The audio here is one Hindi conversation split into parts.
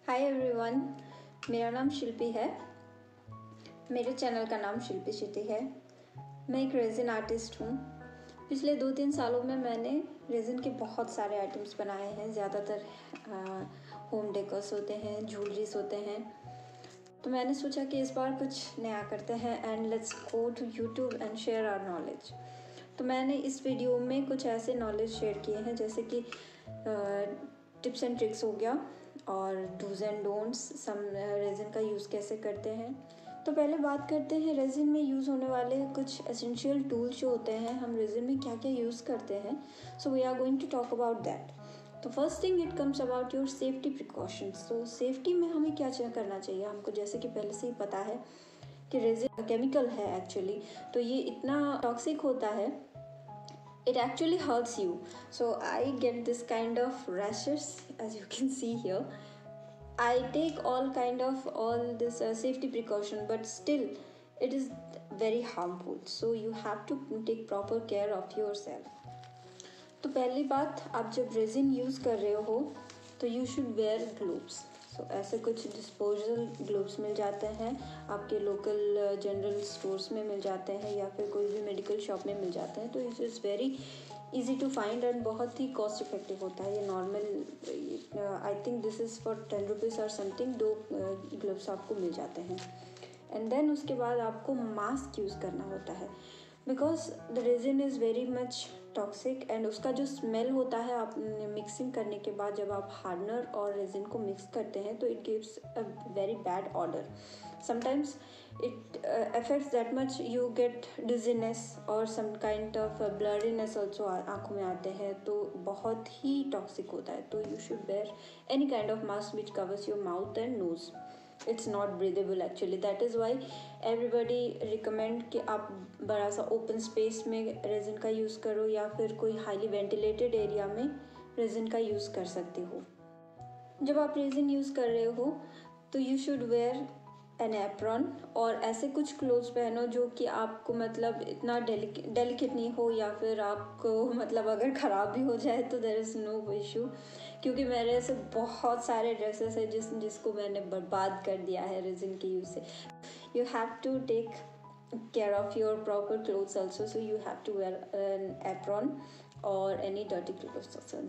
हाय एवरीवन, मेरा नाम शिल्पी है। मेरे चैनल का नाम शिल्पी शेट्टी है। मैं एक रेजिन आर्टिस्ट हूँ। पिछले 2-3 सालों में मैंने रेजिन के बहुत सारे आइटम्स बनाए हैं। ज़्यादातर होम डेकोर्स होते हैं, ज्वेलरीज होते हैं। तो मैंने सोचा कि इस बार कुछ नया करते हैं and let's go to YouTube and share our knowledge. तो मैंने इस वीडियो में कुछ ऐसे नॉलेज शेयर किए हैं जैसे कि टिप्स एंड ट्रिक्स हो गया और do's and don'ts, some resin का यूज़ कैसे करते हैं। तो पहले बात करते हैं रेजिन में यूज़ होने वाले कुछ एसेंशियल टूल्स जो होते हैं, हम रेजिन में क्या क्या यूज़ करते हैं। So we are going to talk about that. तो first thing it comes about your safety precautions. तो सेफ्टी में हमें क्या करना चाहिए, हमको जैसे कि पहले से ही पता है कि रेजिन केमिकल है एक्चुअली, तो ये इतना टॉक्सिक होता है, it actually hurts you. So I get this kind of rashes, as you can see here. I take all this safety precaution, but still it is very harmful, so you have to take proper care of yourself. तो पहली बात, आप जब रेजिन यूज़ कर रहे हो तो यू शुड वेयर ग्लोव्स। सो ऐसे कुछ डिस्पोजल ग्लोव्स मिल जाते हैं, आपके लोकल जनरल स्टोर्स में मिल जाते हैं या फिर कोई भी मेडिकल शॉप में मिल जाते हैं। तो it is very easy to find and बहुत ही कॉस्ट इफेक्टिव होता है। ये normal I think this is for 10 rupees और समथिंग, 2 ग्लोव्स आपको मिल जाते हैं। एंड देन उसके बाद आपको मास्क यूज़ करना होता है, because the resin is very much toxic and उसका जो स्मेल होता है, आप मिक्सिंग करने के बाद जब आप हार्डनर और रेजिन को मिक्स करते हैं तो it gives a very bad order. Sometimes it affects that much, you get dizziness or some kind of blurriness also आँखों में आते हैं, तो बहुत ही टॉक्सिक होता है। तो you should wear any kind of mask which covers your mouth and nose. It's not breathable actually. That is why everybody recommend कि आप बड़ा सा open space में रेजिन का यूज़ करो या फिर कोई highly ventilated area में रेजिन का यूज़ कर सकते हो। जब आप रेजिन यूज़ कर रहे हो तो you should wear an apron, और ऐसे कुछ क्लोथ्स पहनो जो कि आपको मतलब इतना डेलिकेट नहीं हो, या फिर आपको मतलब अगर ख़राब भी हो जाए तो देयर इज़ नो इशू। क्योंकि मेरे ऐसे बहुत सारे ड्रेसेस हैं जिसको मैंने बर्बाद कर दिया है रेजिन के यूज़ से। You have to take care of your proper clothes also, so you have to wear an apron or any dirty clothes also,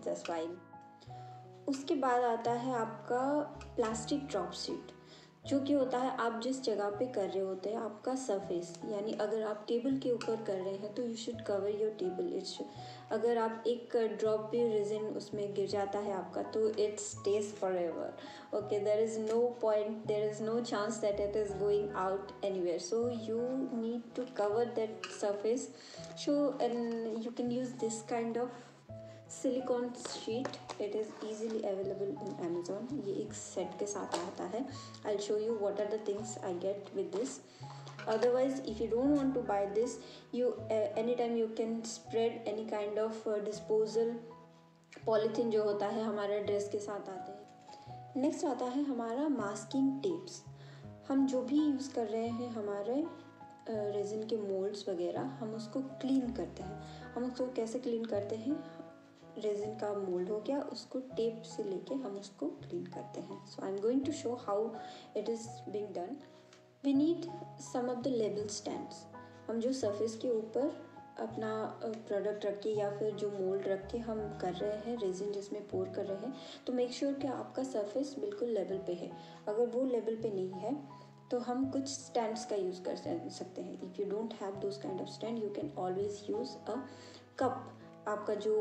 that's fine. उसके बाद आता है आपका प्लास्टिक ड्रॉप शीट, जो कि होता है आप जिस जगह पे कर रहे होते हैं आपका सरफेस, यानी अगर आप टेबल के ऊपर कर रहे हैं तो you should cover your table. It's अगर आप एक ड्रॉप भी रेजिन उसमें गिर जाता है आपका तो it stays forever. Okay, there is no point, there is no chance that it is going out anywhere, so you need to cover that surface. So and you can use this kind of silicone sheet, it is easily available in Amazon. ये एक सेट के साथ आता है। I show you what are the things I get with this. Otherwise if you don't want to bye this, you any time you can spread any kind of disposal polythene जो होता है हमारे ड्रेस के साथ आते हैं। नेक्स्ट आता है हमारा मास्किंग टेप्स। हम जो भी यूज़ कर रहे हैं हमारे रेजिन के मोल्ड्स वगैरह, हम उसको क्लीन करते हैं। हम उसको कैसे क्लीन करते हैं, रेजिन का मोल्ड हो गया, उसको टेप से लेके हम उसको क्लीन करते हैं। So I am going to show how it is being done. We need some of the label stands. हम जो सरफेस के ऊपर अपना प्रोडक्ट रख के या फिर जो मोल्ड रख के हम कर रहे हैं रेजिन जिसमें पोर कर रहे हैं, तो मेक श्योर कि आपका सरफेस बिल्कुल लेवल पे है। अगर वो लेवल पे नहीं है तो हम कुछ स्टैंड्स का यूज़ कर सकते हैं। If you don't have those kind of stand, you can always use a cup. आपका जो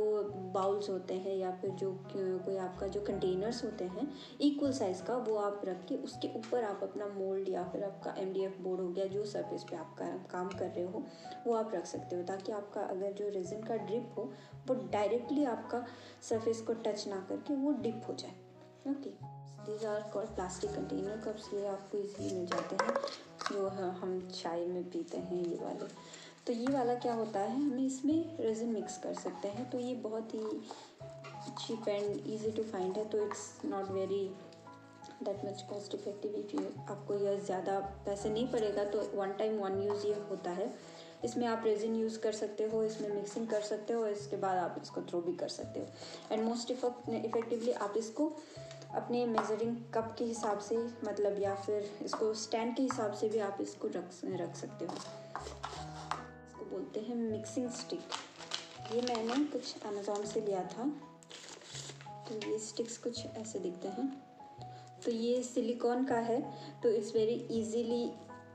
बाउल्स होते हैं या फिर जो कोई आपका जो कंटेनर्स होते हैं इक्वल साइज़ का, वो आप रख के उसके ऊपर आप अपना मोल्ड या फिर आपका MDF बोर्ड हो गया, जो सरफेस पे आप काम कर रहे हो वो आप रख सकते हो, ताकि आपका अगर जो रेजिन का ड्रिप हो वो डायरेक्टली आपका सरफेस को टच ना करके वो डिप हो जाए। Okay, these are called plastic container cups. ये आपको इजीली मिल जाते हैं, जो हम चाय में पीते हैं ये वाले। तो ये वाला क्या होता है, हमें इसमें रेजिन मिक्स कर सकते हैं। तो ये बहुत ही cheap and easy to find है, तो it's not very that much cost effective. If you आपको यह ज़्यादा पैसे नहीं पड़ेगा तो वन टाइम वन यूज़ ये होता है। इसमें आप रेजिन यूज़ कर सकते हो, इसमें मिक्सिंग कर सकते हो, इसके बाद आप इसको थ्रो भी कर सकते हो। एंड मोस्ट इफेक्टिवली आप इसको अपने मेजरिंग कप के हिसाब से, मतलब या फिर इसको स्टैंड के हिसाब से भी आप इसको रख सकते हो। इसको बोलते हैं मिक्सिंग स्टिक। ये मैंने कुछ अमेज़ॉन से लिया था। तो ये स्टिक्स कुछ ऐसे दिखते हैं। तो ये सिलिकॉन का है, तो it's very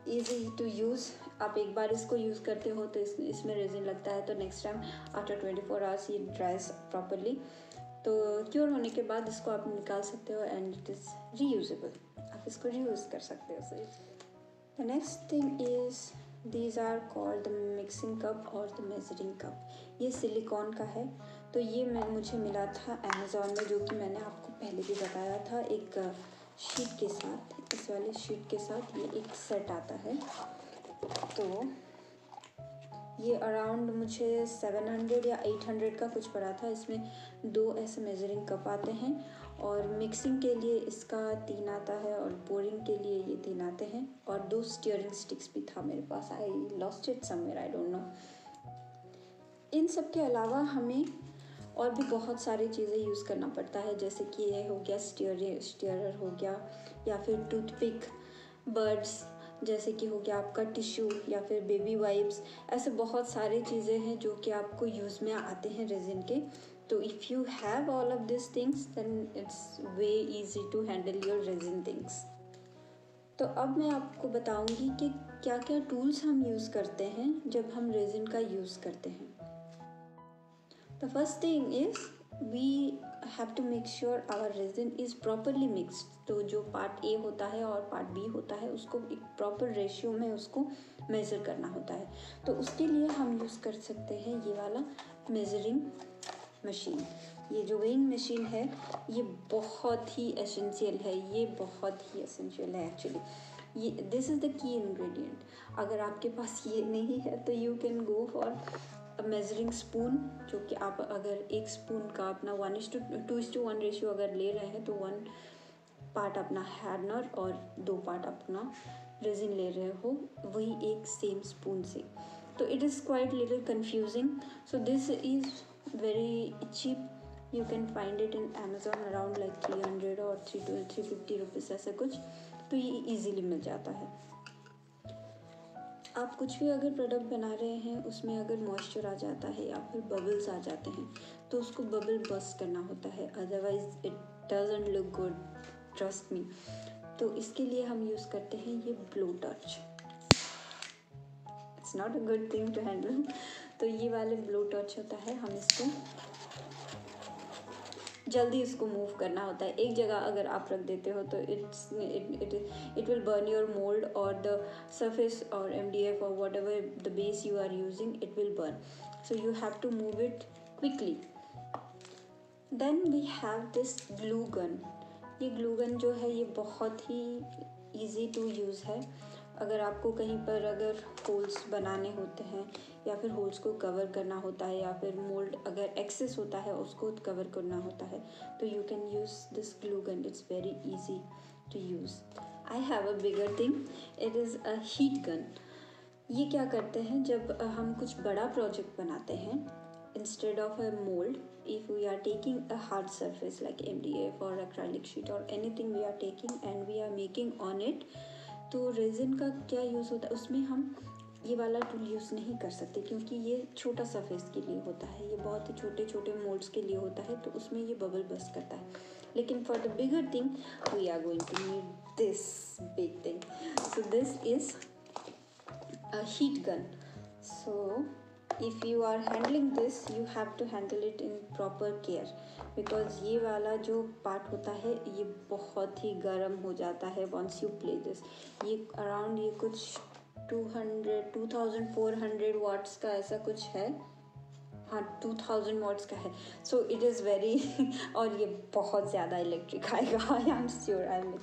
easy to use. आप एक बार इसको यूज़ करते हो तो इसमें रेजिन लगता है, तो नेक्स्ट टाइम आफ्टर 24 आवर्स ये ड्राइज प्रॉपरली। तो क्योर होने के बाद इसको आप निकाल सकते हो एंड इट इज़ रीयूजेबल। आप इसको रीयूज़ कर सकते हो। The next thing is these are called the mixing cup और द मेजरिंग कप। ये सिलिकॉन का है। तो ये मुझे मिला था अमेज़ॉन में, जो कि मैंने आपको पहले भी बताया था, एक शीट के साथ, इस वाले शीट के साथ ये एक सेट आता है। तो ये अराउंड मुझे 700 या 800 का कुछ पड़ा था। इसमें 2 ऐसे मेजरिंग कप आते हैं और मिक्सिंग के लिए इसका 3 आता है और पोरिंग के लिए ये 3 आते हैं, और 2 स्टीयरिंग स्टिक्स भी था मेरे पास। I lost it somewhere, I don't know. इन सब के अलावा हमें और भी बहुत सारी चीज़ें यूज़ करना पड़ता है, जैसे कि ये हो गया स्टीयरर हो गया, या फिर टूथपिक, बर्ड्स, जैसे कि हो गया आपका टिश्यू, या फिर बेबी वाइप्स। ऐसे बहुत सारी चीज़ें हैं जो कि आपको यूज़ में आते हैं रेजिन के। तो if you have all of this things then it's way easy to handle your resin things. तो अब मैं आपको बताऊंगी कि क्या क्या टूल्स हम यूज़ करते हैं जब हम रेजिन का यूज़ करते हैं। The first thing is we have to make sure our resin is properly mixed। तो जो पार्ट ए होता है और पार्ट बी होता है, उसको एक प्रॉपर रेशियो में उसको मेज़र करना होता है। तो उसके लिए हम यूज़ कर सकते हैं ये वाला मेज़रिंग मशीन। ये जो वेइंग मशीन है ये बहुत ही एसेंशियल है, ये बहुत ही एसेंशियल है एक्चुअली। ये this is the key ingredient. अगर आपके पास ये नहीं है तो you can go for measuring spoon, जो कि आप अगर एक स्पून का अपना 1:2:1 रेशियो अगर ले रहे हैं तो 1 पार्ट अपना हैडनर और 2 पार्ट अपना रेजिन ले रहे हो, वही एक सेम स्पून से। तो it is quite little confusing. So this is very cheap. You can find it in Amazon around like 300 और 350 रुपीज़ ऐसे कुछ। तो ये ईजीली मिल जाता है। आप कुछ भी अगर प्रोडक्ट बना रहे हैं, उसमें अगर मॉइस्चर आ जाता है या फिर बबल्स आ जाते हैं, तो उसको बबल बस्ट करना होता है, otherwise it doesn't look good, trust me. तो इसके लिए हम यूज़ करते हैं ये blow torch. It's not a good thing to handle. तो ये वाले ब्लो टॉर्च होता है, हम इसको जल्दी इसको मूव करना होता है। एक जगह अगर आप रख देते हो तो it will burn your mould और the surface or MDF or whatever the base you are using, it will burn. So you have to move it quickly. Then we have this glue gun. ये glue gun जो है ये बहुत ही easy to use है। अगर आपको कहीं पर अगर होल्स बनाने होते हैं या फिर होल्स को कवर करना होता है, या फिर मोल्ड अगर एक्सेस होता है उसको कवर करना होता है, तो you can use this glue gun. It's very easy to use. I have a bigger thing, it is a heat gun. ये क्या करते हैं, जब हम कुछ बड़ा प्रोजेक्ट बनाते हैं, instead of a mould, if we are taking a hard surface like MDF or acrylic sheet or anything we are taking and we are making on it, तो रेजिन का क्या यूज़ होता है, उसमें हम ये वाला टूल यूज़ नहीं कर सकते क्योंकि ये छोटा सा फेस के लिए होता है, ये बहुत ही छोटे छोटे मोल्ड्स के लिए होता है, तो उसमें ये बबल बस्ट करता है। लेकिन for the bigger thing we are going to need this big thing. So this is a heat gun. So if you are handling this you have to handle it in proper care, because ये वाला जो पार्ट होता है ये बहुत ही गर्म हो जाता है once you play this। ये अराउंड ये कुछ 2400 वाट्स का ऐसा कुछ है, हाँ 2000 वाट्स का है। सो इट इज़ वेरी और ये बहुत ज़्यादा इलेक्ट्रिक आएगा, I am sure I will.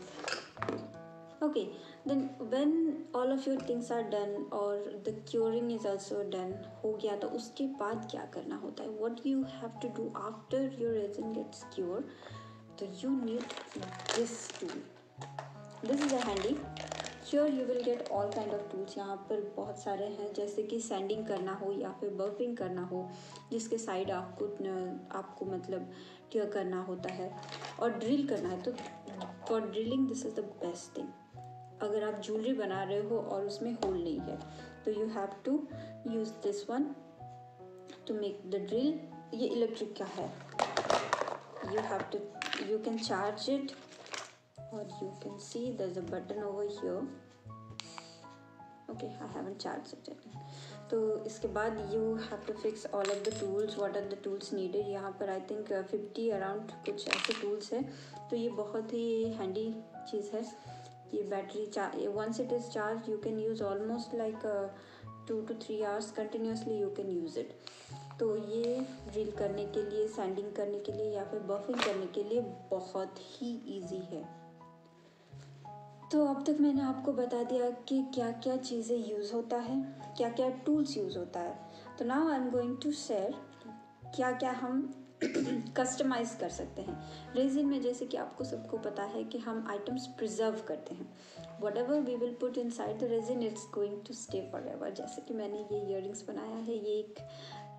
Okay, then when all of your things are done और the curing is also done हो गया, तो उसके बाद क्या करना होता है, what you have to do after your resin gets cured, तो you need this tool। This is a handy Here you will get all kind of tools. यहाँ पर बहुत सारे हैं, जैसे कि सैंडिंग करना हो या फिर बर्फिंग करना हो, जिसके साइड आपको मतलब टियर करना होता है, और ड्रिल करना है। तो for drilling this is the best thing. अगर आप ज्वेलरी बना रहे हो और उसमें होल नहीं है, तो you have to use this one to make the drill. ये इलेक्ट्रिक का है, you can charge it, or you can see there's a button over here. Okay, I haven't charged it yet. तो इसके बाद you have to fix all of the tools. What are the tools needed? यहाँ पर I think 50 around कुछ ऐसे tools है। तो ये बहुत ही handy चीज़ है। ये battery once it is charged you can use almost like 2 to 3 hours continuously you can use it. तो ये ड्रिल करने के लिए, सैंडिंग करने के लिए या फिर बफिंग करने के लिए बहुत ही इजी है। तो अब तक मैंने आपको बता दिया कि क्या क्या चीज़ें यूज़ होता है, क्या क्या टूल्स यूज़ होता है। तो now I am going to share क्या क्या हम कस्टमाइज़ कर सकते हैं रेजिन में। जैसे कि आपको सबको पता है कि हम आइटम्स प्रिजर्व करते हैं। Whatever we will put inside the resin it's going to stay forever. जैसे कि मैंने ये ईयरिंग्स बनाया है, ये एक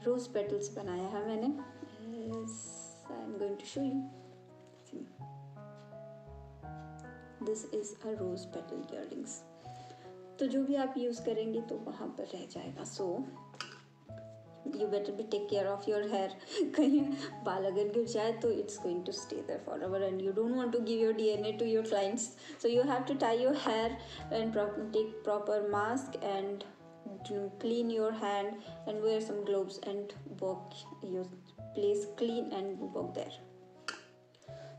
रोज़ पेटल्स बनाया है मैंने। I am going to show you. This is a rose petal earrings. तो जो भी आप यूज़ करेंगे तो वहाँ पर रह जाएगा। सो you better be take care of your hair. कहीं बाल अगर गिर जाए तो it's going to stay there forever, and you don't want to give your DNA to your clients. So you have to tie your hair and take proper mask and clean your hand and wear some gloves and walk your place clean and walk there.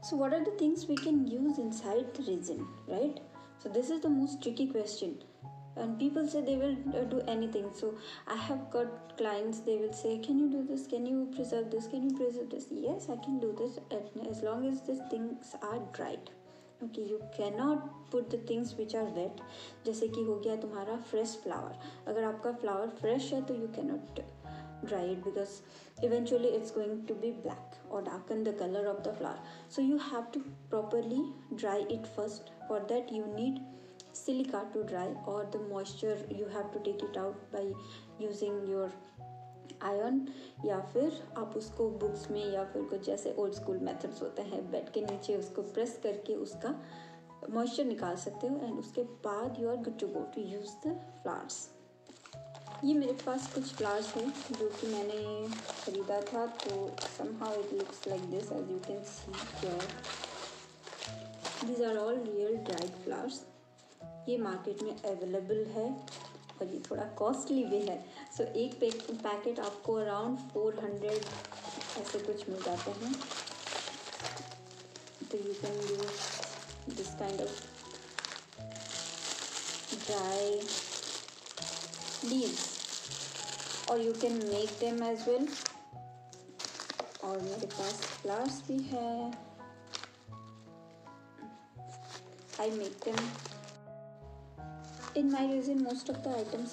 So what are the things we can use inside the resin, right? So this is the most tricky question. And people say they will do anything. So I have got clients, they will say, can you do this, can you preserve this, can you preserve this? Yes, I can do this as long as these things are dried. Okay, you cannot put the things which are wet. जैसे कि हो गया तुम्हारा fresh flower. अगर आपका flower fresh है तो you cannot dry it because eventually it's going to be black or darken the color of the flower. So you have to properly dry it first. For that you need silica to dry, or the moisture you have to take it out by using your iron, या फिर आप उसको बुक्स में या फिर कुछ जैसे ओल्ड स्कूल मेथड्स होते हैं, बेड के नीचे उसको प्रेस करके उसका मॉइस्चर निकाल सकते हो, एंड उसके बाद you are good to go to use the flowers. ये मेरे पास कुछ फ्लावर्स हैं जो कि मैंने ख़रीदा था, तो somehow it looks like this as you can see here. These are all real dried flowers. ये मार्केट में अवेलेबल है और ये थोड़ा कॉस्टली भी है। सो एक पैकेट आपको अराउंड 400 ऐसे कुछ मिल जाते हैं। तो you can use this kind of dry leaves और you can make them as well. और मेरे पास फ्लावर्स भी है, I make them in my resin. Most of the items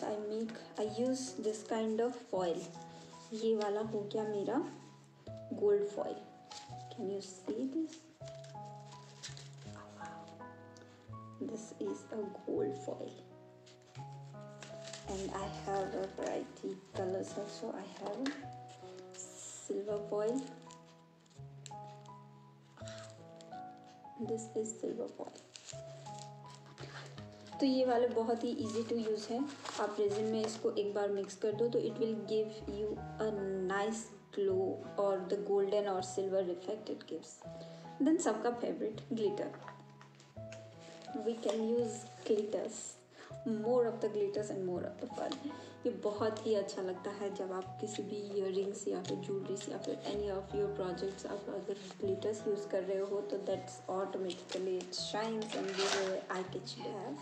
I use this kind of foil. ये वाला हो गया मेरा gold foil. Can you see this? This is a gold foil, and I have a variety colors also. I have silver foil. This is silver foil. तो ये वाले बहुत ही इजी टू यूज़ है। आप रेजिन में इसको एक बार मिक्स कर दो तो it will give you a nice glow और द गोल्डन और silver effect it gives. Then सबका favourite glitter, we can use glitters, more of the glitters and more of the fun. ये बहुत ही अच्छा लगता है जब आप किसी भी ईयरिंग्स या फिर ज्वेलरीज या फिर एनी ऑफ योर प्रोजेक्ट्स आप अगर ग्लिटर्स यूज़ कर रहे हो तो that's automatically it shines and give eye catchy. Have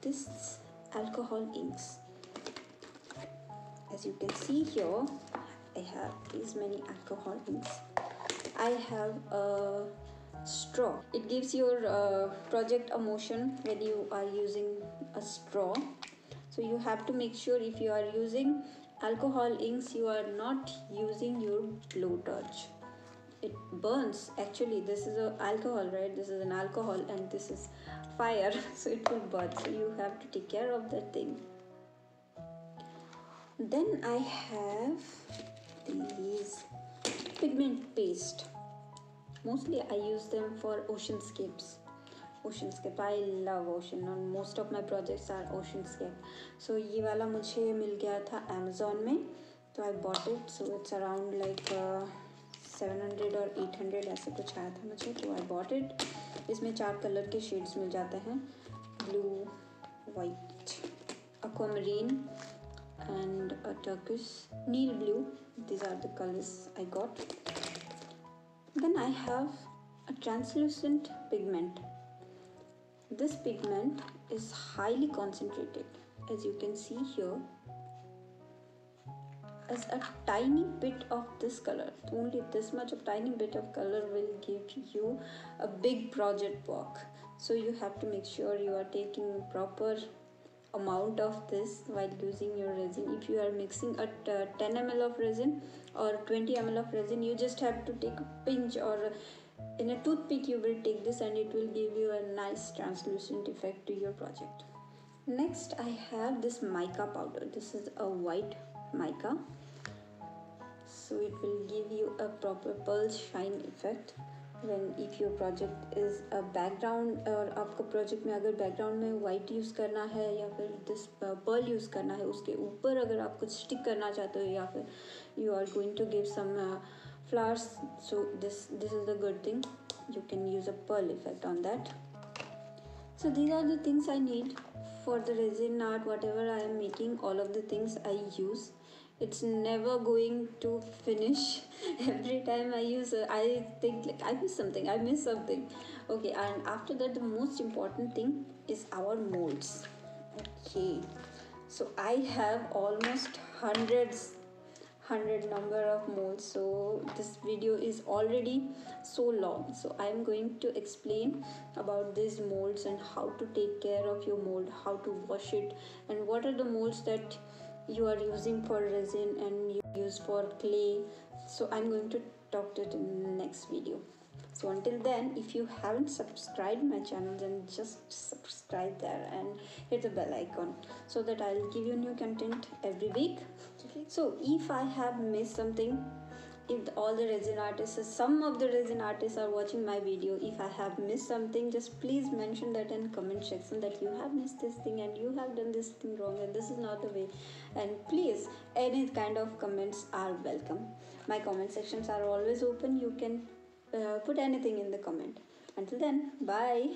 this alcohol inks. As you can see here, I have these many alcohol inks. I have a straw. It gives your project a motion when you are using a straw. So you have to make sure if you are using alcohol inks, you are not using your blowtorch. it burns. Actually, this is a alcohol, right? This is an alcohol and this is fire, so it will burn. So you have to take care of that thing. Then I have these pigment paste. Mostly I use them for oceanscapes. I love ocean and most of my projects are oceanscape. So ये वाला मुझे मिल गया था Amazon में, तो I bought it. So it's around like 700 और 800 ऐसे कुछ आया था मुझे, तो I bought it. इसमें 4 कलर के शेड्स मिल जाते हैं, blue, white, aquamarine and a turquoise, Neil blue. These are the colors I got. Then I have a translucent pigment. This pigment is highly concentrated, as you can see here. As a tiny bit of this color, only this much of tiny bit of color will give you a big project work. So you have to make sure you are taking proper amount of this while using your resin. If you are mixing a 10 ml of resin or 20 ml of resin, you just have to take a pinch, or in a toothpick you will take this, and it will give you a nice translucent effect to your project. Next I have this mica powder. This is a white mica, so it will give you a proper pearl shine effect. When if your project is a background, और आपका प्रोजेक्ट में अगर बैकग्राउंड में वाइट यूज़ करना है या फिर दिस पर्ल यूज़ करना है, उसके ऊपर अगर आप कुछ स्टिक करना चाहते हो या फिर you are going to give some flowers, so this is the good thing. You can use a pearl effect on that. So these are the things I need for the resin art. Whatever I am making, all of the things I use. It's never going to finish. Every time I use I think like I miss something. Okay, and after that the most important thing is our molds. Okay, so I have almost 100 number of molds, so this video is already so long. So I am going to explain about these molds and how to take care of your mold, how to wash it, and what are the molds that you are using for resin and you use for clay. So I'm going to talk to it in the next video. So until then, if you haven't subscribed my channel, then just subscribe there and hit the bell icon so that I'll give you new content every week. So if I have missed something, if all the resin artists, some of the resin artists are watching my video, if I have missed something, just please mention that in comment section that you have missed this thing and you have done this thing wrong and this is not the way. And please, any kind of comments are welcome. My comment sections are always open. You can put anything in the comment. Until then, bye.